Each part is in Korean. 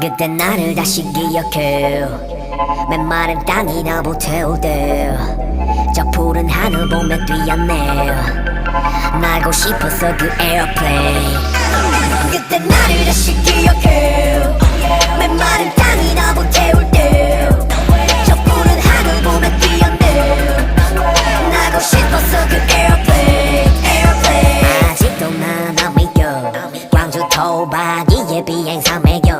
그때 나를 다시 기억해. 맨마른 땅이 나보 태울 때저 푸른 하늘 보며 뛰었네. 날고 싶었어 그 에어플레인. 그때 나를 다시 기억해. 맨마른 땅이 나보 태울 때저 푸른 하늘 보며 뛰었네. 날고 싶었어 그 에어플레인. 아직도 난 안 믿겨. 광주 토박이의 비행사 매겨.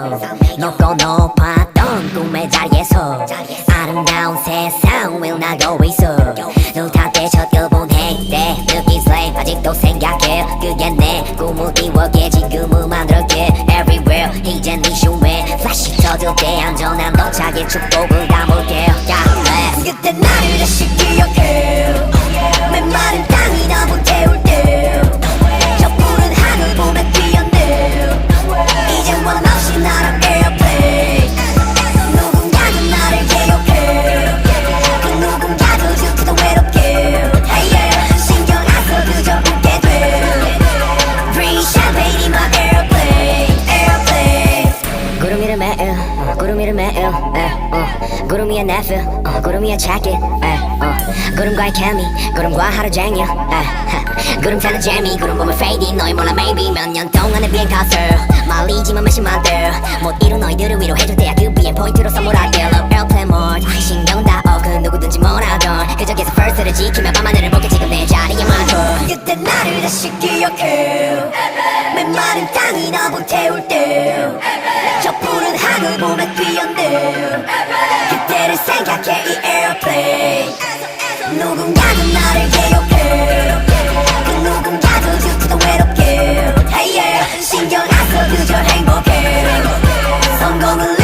높고 높았던 꿈의 자리에서 아름다운 세상 위로 나고 있어. 눈 닫게 첫 껴본 해때 느낀 슬레이 아직도 생각해. 그게 내 꿈을 이루게 지금을 만들게. Everywhere 이젠 네 슈에 플래시 터질 때 안전한 도착의 축복을 담을게. 그때 나를 다시 기억해. 맨마른 땅이 나보 태울 때저 푸른 하늘 보며 뛰었네. 이젠 원 없이 날아 에어플레인. 누군가는 나를 기억해. 그 누군가도 지금도 외롭게. Hey yeah. 신경 안 써 그저 웃게 돼. Bring champagne in my airplane. 구름 위를 매일 구름 위를 매일 구름 위에 내 feel 구름 위에 check it 구름과의 케미 구름과 하루 종일 구름 타는 재미 구름 보면 fading 너희 몰라 maybe 몇 년 동안의 비행 컷을 말리지만 몇십만들 못 이룬 너희들을 위로해줄 때야 그 비행 포인트로 선물할게. Love airplane mode 신경 다그 누구든지 뭐라던 그저 계속 first를 지키며 밤하늘을 볼게. 지금 내 자리에 맞춰. 그때 나를 다시 기억해. 맨마른 땅이 나보 태울 때저 푸른 하늘 보며 뛰었네. 그때를 생각해 이 airplane. 누군가는 나를 기억해. 그 누군가도 지금도 외롭게. Hey yeah. 신경 안 써 그저 행복해. 성공을